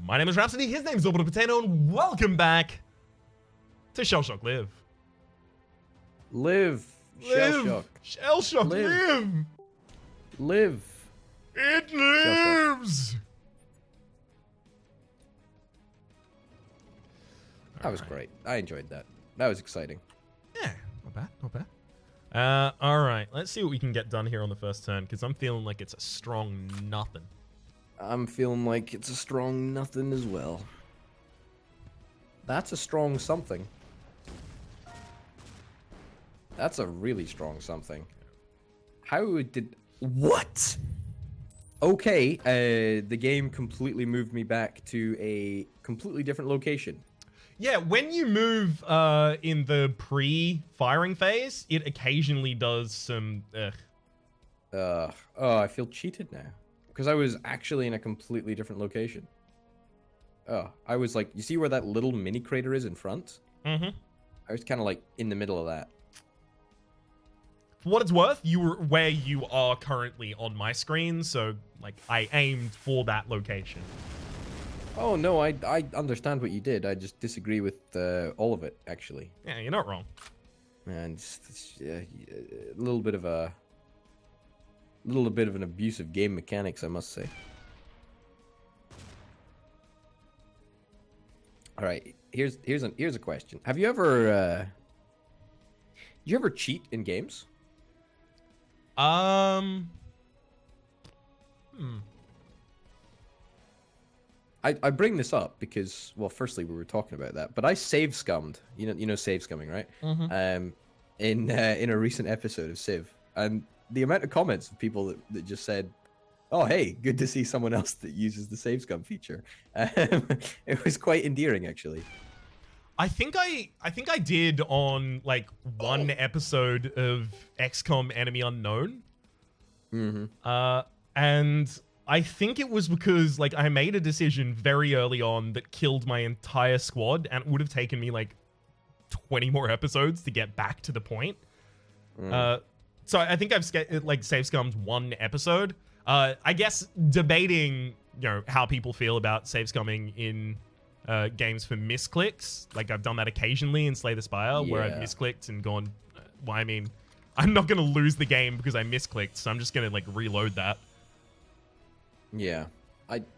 My name is Rhapsody, his name's Orbital Potato, and welcome back to ShellShock Live. Live. ShellShock. ShellShock Live. Live. It lives. That was great. I enjoyed that. That was exciting. Yeah, not bad, not bad. Alright, let's see what we can get done here on the first turn, because I'm feeling like it's a strong nothing. I'm feeling like it's a strong nothing as well. That's a strong something. That's a really strong something. How did... What? Okay, the game completely moved me back to a completely different location. Yeah, when you move in the pre-firing phase, it occasionally does some... Oh, I feel cheated now. Because I was actually in a completely different location. Oh, I was like, you see where that little mini crater is in front? Mm-hmm. I was kind of like in the middle of that. For what it's worth, you were where you are currently on my screen, so like I aimed for that location. Oh no, I understand what you did. I just disagree with all of it, actually. Yeah, you're not wrong. And it's a little bit of an abuse of game mechanics, I must say. All right, here's a question. Have you ever cheat in games? I bring this up because, well, firstly we were talking about that, but I save scummed. You know save scumming, right? Mm-hmm. In a recent episode of Civ, and the amount of comments of people that just said, "Oh, hey, good to see someone else that uses the save scum feature." It was quite endearing, actually. I think I did on like one episode of XCOM Enemy Unknown. Mm-hmm. And I think it was because like I made a decision very early on that killed my entire squad, and it would have taken me like 20 more episodes to get back to the point. So I think I've like save scummed one episode. I guess debating, how people feel about save scumming in games for misclicks. Like I've done that occasionally in Slay the Spire, where I've misclicked and gone, well, I mean, I'm not going to lose the game because I misclicked, so I'm just going to like reload that. Yeah,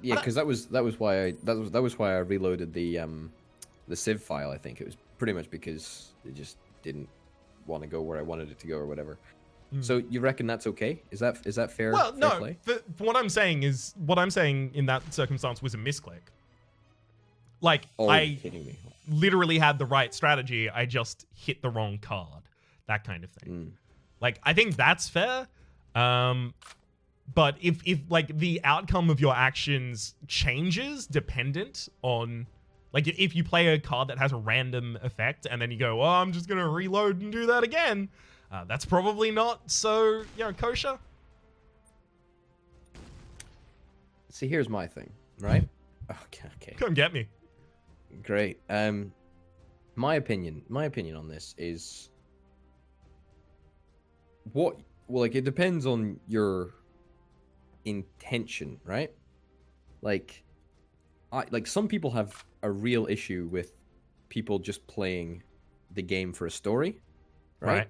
because that was why I reloaded the Civ file. I think it was pretty much because it just didn't want to go where I wanted it to go or whatever. So you reckon that's okay? Is that fair? Well, fair no. play? For what I'm saying in that circumstance was a misclick. Like I kidding me. Literally had the right strategy. I just hit the wrong card. That kind of thing. Like I think that's fair. But if like the outcome of your actions changes dependent on, like if you play a card that has a random effect and then you go, oh, I'm just going to reload and do that again. That's probably not so, kosher. See, here's my thing, right? Okay. Come get me. Great. My opinion on this is it depends on your intention, right? Like some people have a real issue with people just playing the game for a story, right?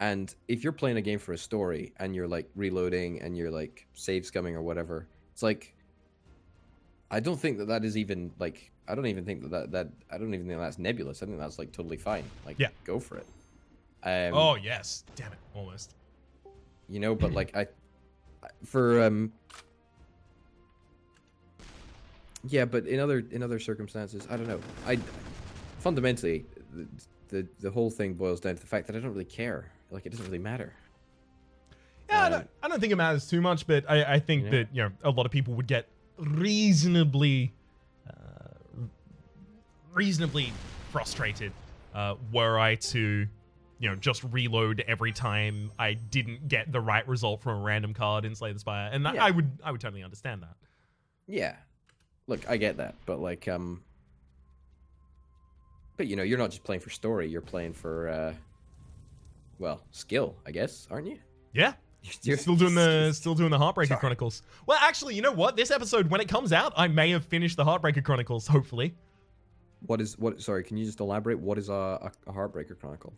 And if you're playing a game for a story and you're like reloading and you're like save scumming or whatever, it's like I don't think that is even like I don't even think that's nebulous. I think that's like totally fine. Like go for it. Oh yes, damn it, almost. But like but in other circumstances, I don't know. Fundamentally the whole thing boils down to the fact that I don't really care. Like it doesn't really matter. Yeah, I don't think it matters too much, but I think that a lot of people would get reasonably frustrated were I to just reload every time I didn't get the right result from a random card in Slay the Spire, and I would totally understand that. Yeah, look, I get that, but like but you're not just playing for story, you're playing for skill, I guess, aren't you? Yeah, Still doing the Heartbreaker Chronicles. Well, actually, you know what? This episode, when it comes out, I may have finished the Heartbreaker Chronicles, hopefully. Sorry, can you just elaborate? What is a Heartbreaker Chronicle?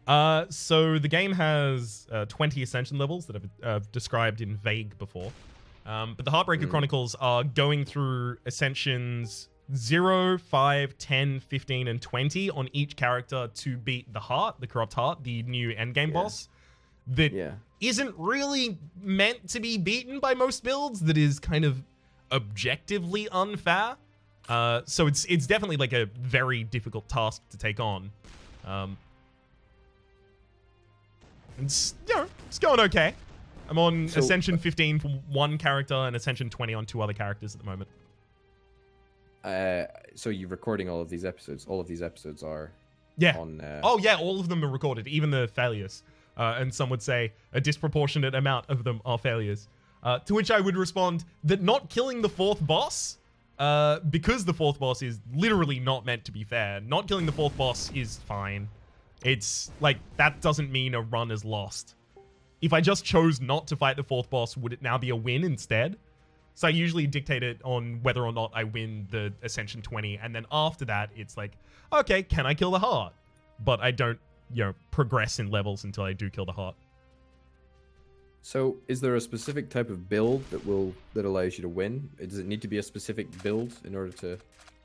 So the game has 20 Ascension levels that I've described in vague before. But the Heartbreaker Chronicles are going through Ascensions 0, 5, 10, 15, and 20 on each character to beat the Corrupt Heart, the new endgame boss. That isn't really meant to be beaten by most builds, that is kind of objectively unfair. So it's definitely like a very difficult task to take on. It's going okay. I'm on Ascension 15 for one character and Ascension 20 on 2 other characters at the moment. So you're recording all of these episodes? All of these episodes are on... Oh, yeah, all of them are recorded, even the failures. And some would say a disproportionate amount of them are failures. To which I would respond that not killing the 4th boss, because the 4th boss is literally not meant to be fair, not killing the 4th boss is fine. It's like, that doesn't mean a run is lost. If I just chose not to fight the 4th boss, would it now be a win instead? So I usually dictate it on whether or not I win the Ascension 20, and then after that, it's like, okay, can I kill the heart? But I don't, progress in levels until I do kill the heart. So is there a specific type of build that allows you to win? Does it need to be a specific build in order to...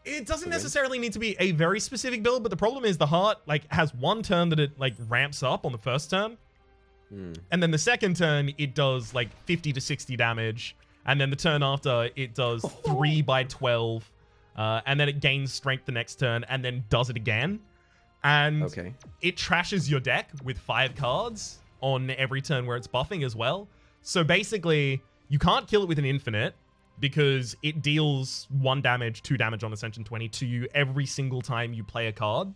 It doesn't necessarily need to be a very specific build, but the problem is the heart has one turn that it ramps up on the first turn. And then the second turn, it does 50 to 60 damage. And then the turn after, it does 3 by 12. And then it gains strength the next turn and then does it again. And it trashes your deck with 5 cards on every turn where it's buffing as well. So basically, you can't kill it with an infinite because it deals 1 damage, 2 damage on Ascension 20 to you every single time you play a card.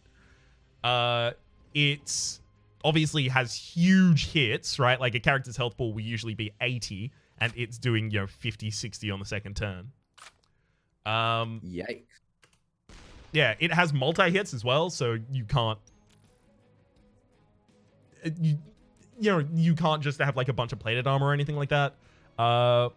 It's... obviously has huge hits, right? Like a character's health pool will usually be 80 and it's doing, 50, 60 on the second turn. Yikes. Yeah, it has multi-hits as well, so you can't... You can't just have a bunch of plated armor or anything like that. So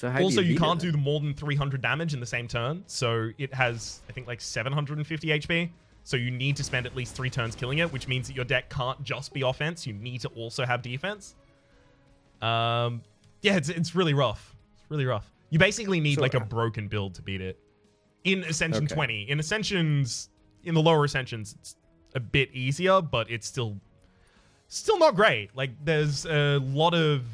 how also, do you can't do more than 300 damage in the same turn, so it has, I think, 750 HP. So you need to spend at least 3 turns killing it, which means that your deck can't just be offense. You need to also have defense. Yeah, it's really rough. It's really rough. You basically need a broken build to beat it. In Ascension 20. In Ascensions, in the lower Ascensions, it's a bit easier, but it's still not great. There's a lot of...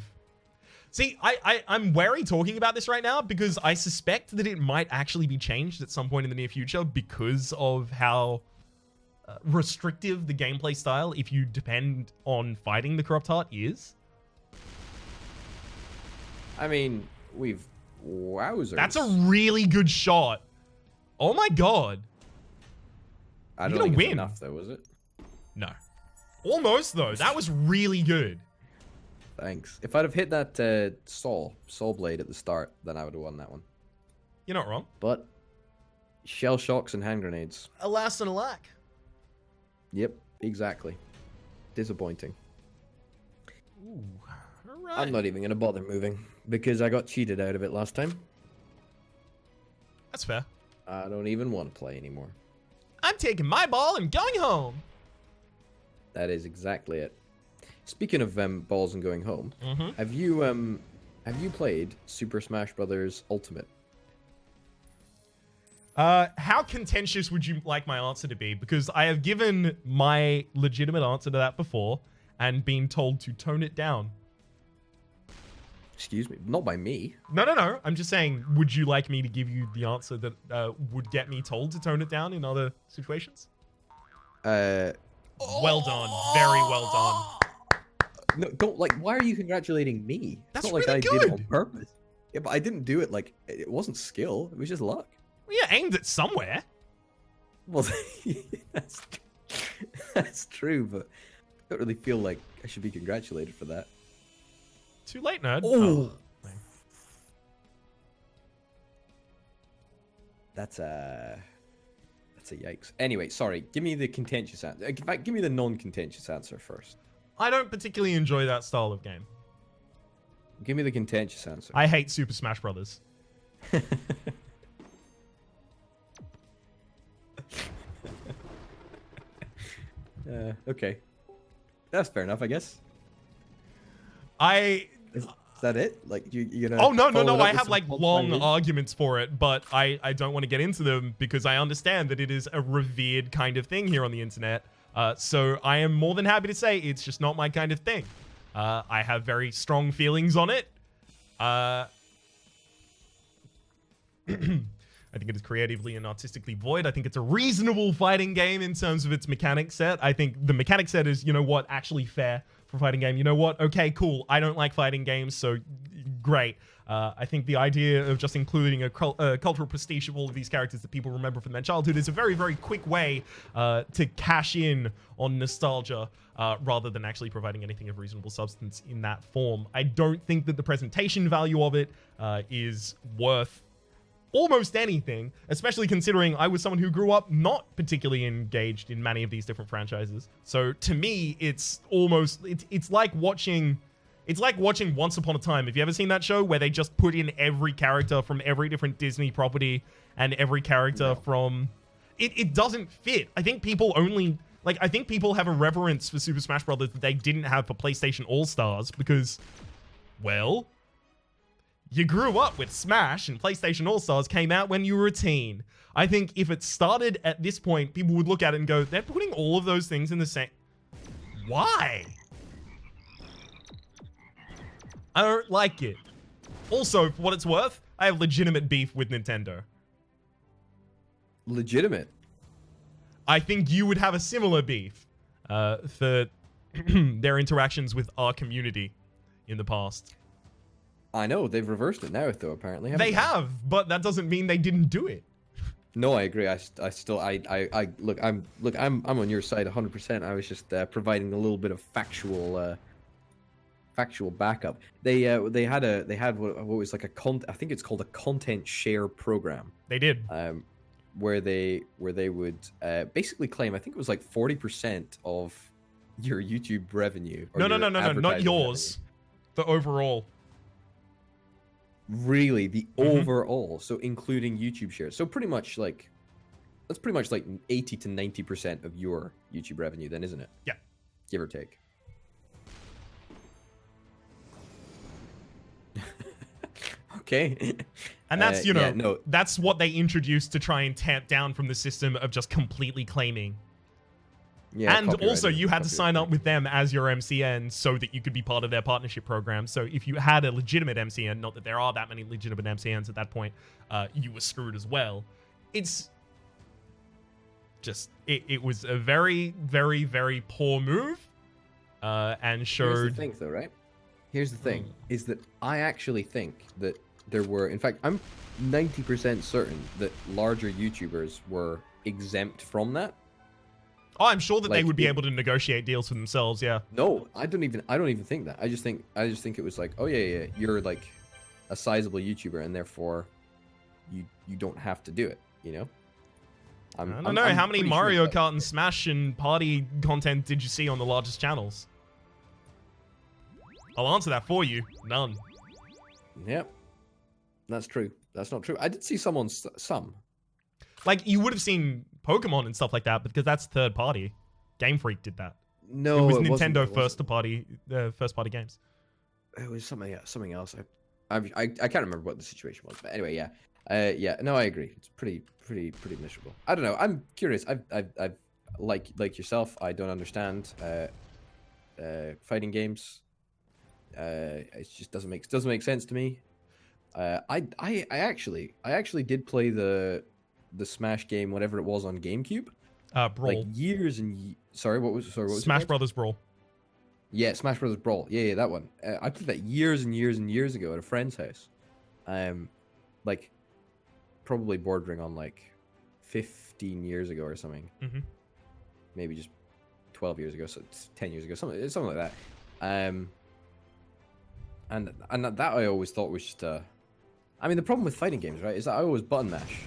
See, I'm wary talking about this right now because I suspect that it might actually be changed at some point in the near future because of how... restrictive the gameplay style, if you depend on fighting the Corrupt Heart, is. I mean, wowzers. That's a really good shot. Oh my god. I don't think it's enough though, was it? No. Almost though. That was really good. Thanks. If I'd have hit that Soul Blade at the start, then I would have won that one. You're not wrong. But shell shocks and hand grenades. Alas and alack. Yep, exactly. Disappointing. Ooh, all right. I'm not even going to bother moving because I got cheated out of it last time. That's fair. I don't even want to play anymore. I'm taking my ball and going home. That is exactly it. Speaking of balls and going home, have you played Super Smash Bros. Ultimate? How contentious would you like my answer to be? Because I have given my legitimate answer to that before and been told to tone it down. Excuse me, not by me. No. I'm just saying, would you like me to give you the answer that would get me told to tone it down in other situations? Well done. Very well done. No, don't why are you congratulating me? That's it's not really I good. did it on purpose. Yeah, but I didn't do it it wasn't skill. It was just luck. Well, you aimed it somewhere. Well, that's true, but I don't really feel like I should be congratulated for that. Too late, nerd. Oh. That's a yikes. Anyway, sorry. Give me the contentious answer. In fact, give me the non-contentious answer first. I don't particularly enjoy that style of game. Give me the contentious answer. I hate Super Smash Brothers. Okay. That's fair enough, I guess. Is that it? Like, you gonna... Oh, no. follow it up I with have, some like, top long five? arguments for it, but I don't want to get into them because I understand that it is a revered kind of thing here on the internet. So I am more than happy to say it's just not my kind of thing. I have very strong feelings on it. I think it is creatively and artistically void. I think it's a reasonable fighting game in terms of its mechanic set. I think the mechanic set is, you know what, actually fair for a fighting game. You know what? Okay, cool. I don't like fighting games, so great. I think the idea of just including a cultural prestige of all of these characters that people remember from their childhood is a very, very quick way to cash in on nostalgia rather than actually providing anything of reasonable substance in that form. I don't think that the presentation value of it is worth almost anything, especially considering I was someone who grew up not particularly engaged in many of these different franchises. So to me, it's almost, it's like watching Once Upon a Time. Have you ever seen that show where they just put in every character from every different Disney property and every character from... It doesn't fit. I think people have a reverence for Super Smash Brothers that they didn't have for PlayStation All-Stars because, well, you grew up with Smash and PlayStation All-Stars came out when you were a teen. I think if it started at this point, people would look at it and go, they're putting all of those things in the same... Why? I don't like it. Also, for what it's worth, I have legitimate beef with Nintendo. Legitimate? I think you would have a similar beef for their interactions with our community in the past. I know, they've reversed it now, though, apparently. They have, but that doesn't mean they didn't do it. No, I agree. Look, I'm on your side 100%. I was just providing a little bit of factual backup. They had what was like I think it's called a content share program. They did. Where they would basically claim, I think it was like 40% of your YouTube revenue. No, not yours. The overall. Really, the overall, so including YouTube shares. So pretty much like, that's pretty much like 80 to 90% of your YouTube revenue then, isn't it? Yeah. Give or take. Okay. And that's, that's what they introduced to try and tamp down from the system of just completely claiming. Yeah, and also you had to sign up with them as your MCN so that you could be part of their partnership program. So if you had a legitimate MCN, not that there are that many legitimate MCNs at that point, you were screwed as well. It's just, it was a very, very, very poor move and showed... Here's the thing though, right? Here's the thing, is that I actually think that there were, in fact, I'm 90% certain that larger YouTubers were exempt from that. Oh, I'm sure that they would be able to negotiate deals for themselves, yeah. No, I don't even think that. I just think it was like, oh yeah, you're like a sizable YouTuber and therefore you don't have to do it, you know? I don't know, how many Mario Kart and Smash and Party content did you see on the largest channels? I'll answer that for you. None. Yep. That's true. That's not true. I did see some on some. Like, you would have seen Pokemon and stuff like that, because that's third party. Game Freak did that. No, it was Nintendo first party games. It was something else. I can't remember what the situation was, but anyway, yeah. Yeah, no, I agree. It's pretty miserable. I don't know. I'm curious. I've like yourself, I don't understand fighting games. It just doesn't make sense to me. I actually did play the Smash game, whatever it was, on GameCube. Brawl. Like years and sorry, what was Smash Brothers Brawl. Yeah, Smash Brothers Brawl. Yeah, that one. I played that years and years and years ago at a friend's house. Like probably bordering on like 15 years ago or something. Mm-hmm. Maybe just 12 years ago, so it's 10 years ago, something like that. And that I always thought was just I mean, the problem with fighting games, right, is that I always button mash.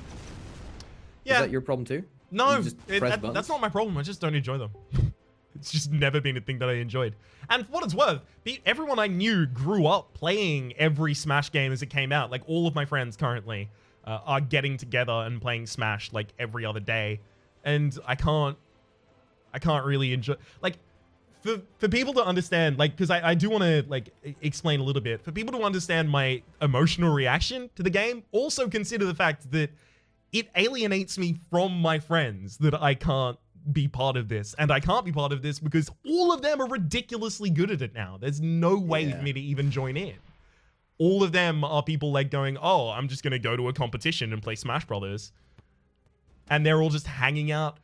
Yeah. Is that your problem too? No, that's not my problem. I just don't enjoy them. It's just never been a thing that I enjoyed. And for what it's worth, everyone I knew grew up playing every Smash game as it came out. Like, all of my friends currently are getting together and playing Smash like every other day. And I can't really enjoy, like, for people to understand, like, because I do want to, like, explain a little bit. For people to understand my emotional reaction to the game, also consider the fact that it alienates me from my friends that I can't be part of this. And I can't be part of this because all of them are ridiculously good at it now. There's no way for me to even join in. All of them are people like going, oh, I'm just going to go to a competition and play Smash Brothers. And they're all just hanging out.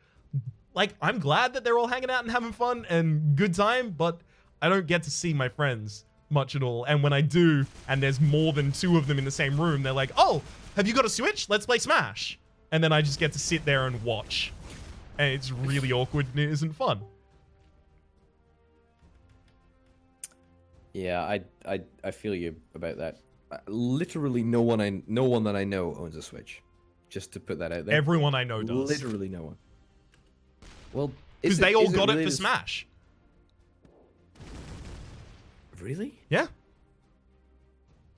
Like, I'm glad that they're all hanging out and having fun and good time, but I don't get to see my friends much at all. And when I do, and there's more than 2 of them in the same room, they're like, oh, have you got a Switch? Let's play Smash. And then I just get to sit there and watch. And it's really awkward and it isn't fun. Yeah, I feel you about that. Literally no one that I know owns a Switch. Just to put that out there. Everyone I know does. Literally no one. Well, because they all got it for Smash. Really? Yeah.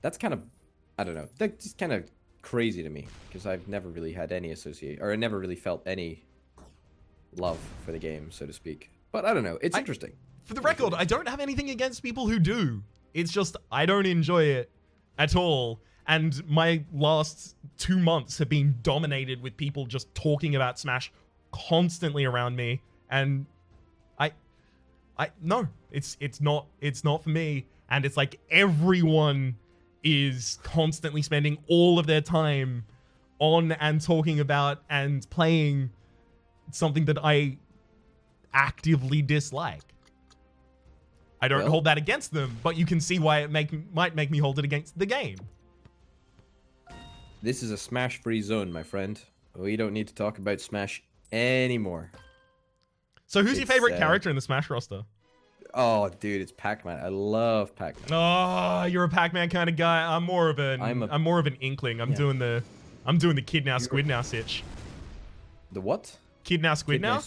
That's kind of, I don't know. That's just kind of crazy to me because I've never really had any associate, or I never really felt any love for the game, so to speak. But I don't know. It's interesting. For the record, I don't have anything against people who do. It's just I don't enjoy it at all. And my last 2 months have been dominated with people just talking about Smash constantly around me, and no, it's not for me. And it's like everyone is constantly spending all of their time on and talking about and playing something that I actively dislike. I don't hold that against them, but you can see why it might make me hold it against the game. This is a Smash-free zone, my friend. We don't need to talk about Smash anymore. So who's your favorite character in the Smash roster? Oh, dude, it's Pac-Man. I love Pac-Man. Oh, you're a Pac-Man kind of guy. I'm more of an Inkling. I'm doing the Kid Now Squid Now sitch. The what? Kid Now Squid Now?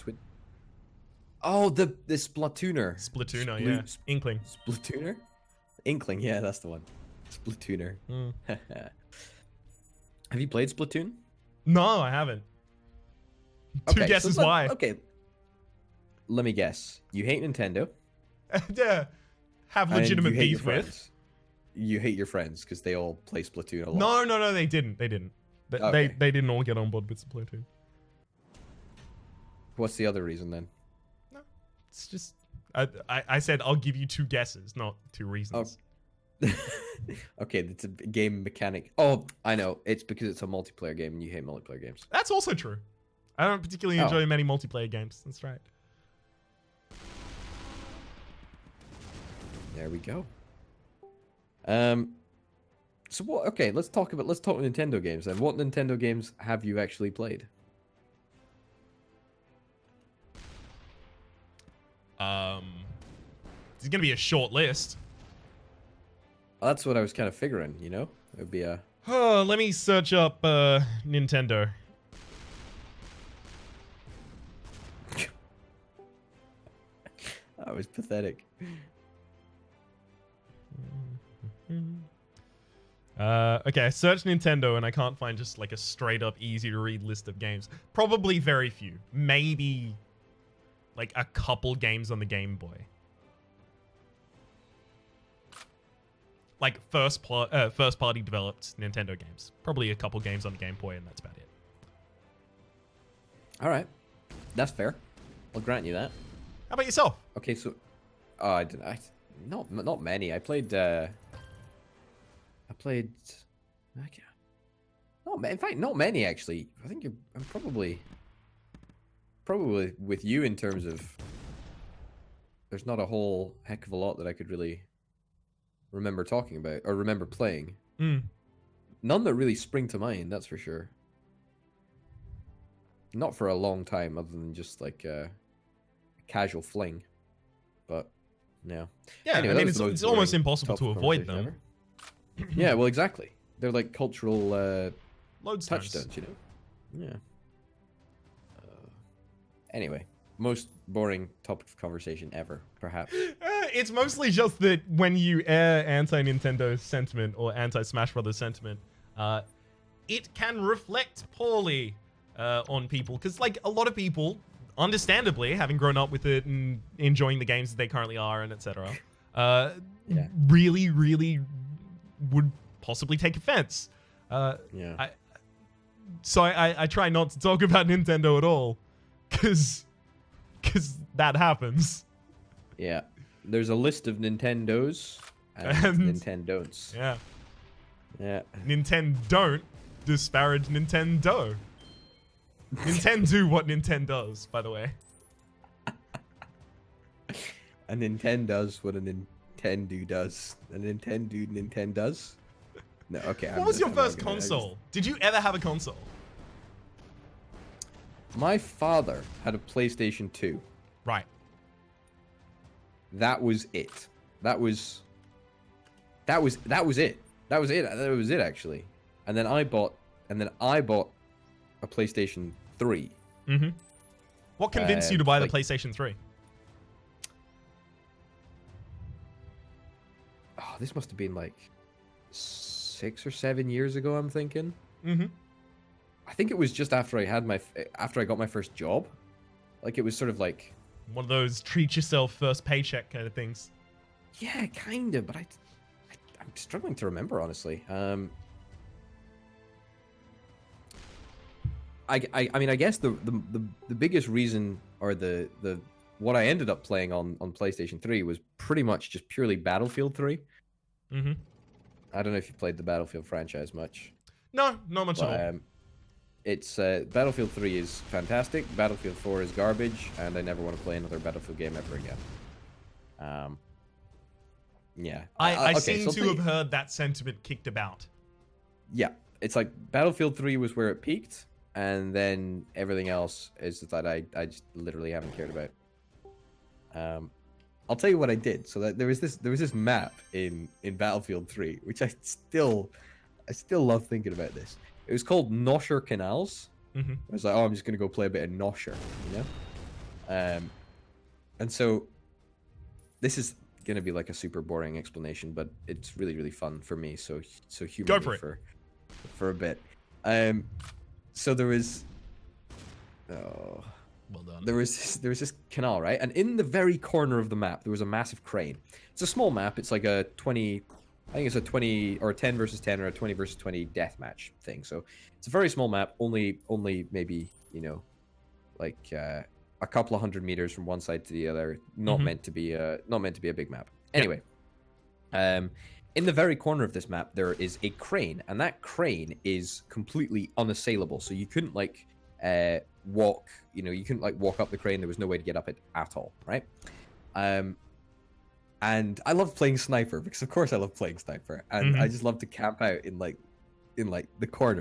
Oh, the Splatooner. Splatooner, yeah. Inkling. Splatooner? Inkling, yeah, that's the one. Splatooner. Have you played Splatoon? No, I haven't. Two guesses why. Okay. Let me guess. You hate Nintendo. Yeah. Have legitimate beef with. You hate your friends because they all play Splatoon a lot. No, they didn't. They didn't all get on board with Splatoon. What's the other reason then? No. It's just I said I'll give you 2 guesses, not 2 reasons. Oh. Okay, it's a game mechanic. Oh, I know. It's because it's a multiplayer game and you hate multiplayer games. That's also true. I don't particularly enjoy many multiplayer games. That's right. There we go. So what? Okay, let's talk Nintendo games then. What Nintendo games have you actually played? It's gonna be a short list. Well, that's what I was kind of figuring. You know, it would be a. Oh, let me search up Nintendo. That was pathetic. Okay, I searched Nintendo and I can't find just like a straight up easy to read list of games. Probably very few. Maybe like a couple games on the Game Boy. Like first party developed Nintendo games. Probably a couple games on the Game Boy and that's about it. All right. That's fair. I'll grant you that. How about yourself? Okay, so not many. I played in fact, not many actually. I think I'm probably with you in terms of there's not a whole heck of a lot that I could really remember talking about or remember playing. None that really spring to mind, that's for sure. Not for a long time, other than just like a casual fling. But no. Yeah, anyway, I mean it's almost impossible to avoid them. Ever. Yeah, well, exactly. They're like cultural touchstones, you know. Yeah. Anyway, most boring topic of conversation ever, perhaps. It's mostly just that when you air anti-Nintendo sentiment or anti-Smash Brothers sentiment, it can reflect poorly on people. Because, like, a lot of people, understandably, having grown up with it and enjoying the games that they currently are and etc., really, really would possibly take offense. So I try not to talk about Nintendo at all, because that happens. Yeah. There's a list of Nintendos and Nintendon'ts. Yeah. Yeah. Nintendo don't disparage Nintendo. Nintendo do what Nintendo does, by the way. A Nintendo does what a Nintendo does. A Nintendo does? No, okay. What was your first console? Did you ever have a console? My father had a PlayStation 2. Right. That was it. That was it. That was it. That was it actually. And then I bought a PlayStation 3. Mm-hmm. What convinced you to buy the PlayStation 3? Oh, this must have been like 6 or 7 years ago, I'm thinking. Mm-hmm. I think it was just after I got my first job. Like, it was sort of like one of those treat yourself first paycheck kind of things. Yeah, kind of, but I'm struggling to remember, honestly. I mean, I guess the biggest reason, or the what I ended up playing on PlayStation 3 was pretty much just purely Battlefield 3. Mm-hmm. I don't know if you played the Battlefield franchise much. No, not much at all. It's Battlefield 3 is fantastic. Battlefield 4 is garbage, and I never want to play another Battlefield game ever again. Yeah. I seem to have heard that sentiment kicked about. Yeah, it's like Battlefield 3 was where it peaked, and then everything else is that I just literally haven't cared about. I'll tell you what I did. So that there was this map in Battlefield 3, which I still love thinking about this. It was called Nosher Canals. Mm-hmm. I was like, oh, I'm just gonna go play a bit of Nosher, you know. And so this is gonna be like a super boring explanation, but it's really, really fun for me. So humor me for a bit. So there was, well done. There was this canal, right? And in the very corner of the map, there was a massive crane. It's a small map. It's like a 20. I think it's a 20 or a 10 versus 10 or a 20 versus 20 deathmatch thing. So it's a very small map, only maybe, you know, like a couple of 100 meters from one side to the other. Not meant to be a big map. Anyway, in the very corner of this map there is a crane, and that crane is completely unassailable. So you couldn't like walk, you know, you couldn't like walk up the crane. There was no way to get up it at all, right? And I love playing sniper because, of course, I love playing sniper, and I just love to camp out in the corner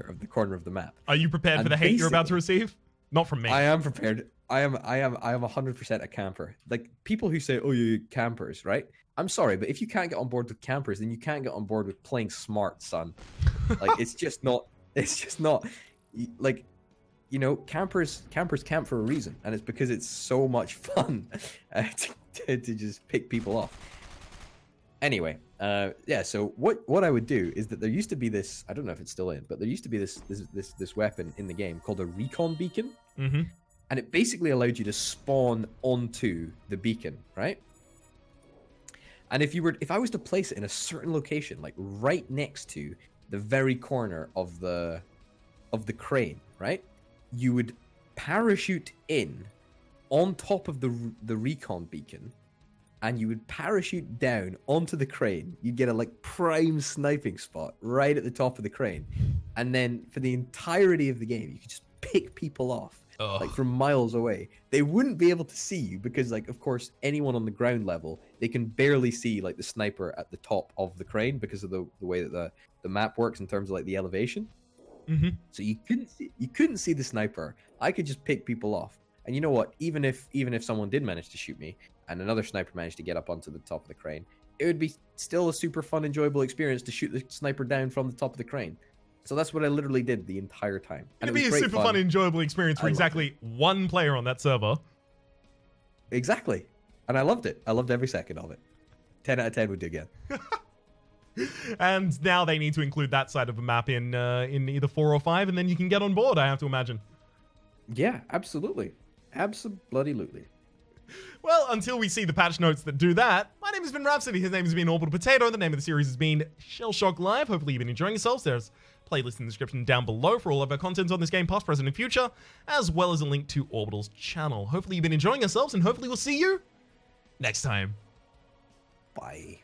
of the map. Are you prepared for the hate you're about to receive? Not from me. I am prepared. I am 100% a camper. Like, people who say, "Oh, you campers," right? I'm sorry, but if you can't get on board with campers, then you can't get on board with playing smart, son. Like, it's just not. Like, you know, campers camp for a reason, and it's because it's so much fun to just pick people off. Anyway, yeah. So what I would do is that there used to be this. I don't know if it's still in, but there used to be this weapon in the game called a recon beacon, and it basically allowed you to spawn onto the beacon, right? And if I was to place it in a certain location, like right next to the very corner of the crane, right? You would parachute in on top of the recon beacon, and you would parachute down onto the crane. You'd get a like prime sniping spot right at the top of the crane, and then for the entirety of the game, you could just pick people off like from miles away. They wouldn't be able to see you because, like, of course, anyone on the ground level, they can barely see like the sniper at the top of the crane because of the way that the map works in terms of like the elevation. So you couldn't see the sniper. I could just pick people off. And you know what? Even if someone did manage to shoot me and another sniper managed to get up onto the top of the crane, it would be still a super fun, enjoyable experience to shoot the sniper down from the top of the crane. So that's what I literally did the entire time. And it'd be a super fun, enjoyable experience for exactly one player on that server. Exactly. And I loved it. I loved every second of it. 10 out of 10 would do again. And now they need to include that side of the map in either 4 or 5, and then you can get on board, I have to imagine. Yeah, absolutely. Absolutely. Well, until we see the patch notes that do that, my name has been Rhapsody, his name has been Orbital Potato, the name of the series has been ShellShock Live. Hopefully you've been enjoying yourselves. There's a playlist in the description down below for all of our content on this game, past, present, and future, as well as a link to Orbital's channel. Hopefully you've been enjoying yourselves, and hopefully we'll see you next time. Bye.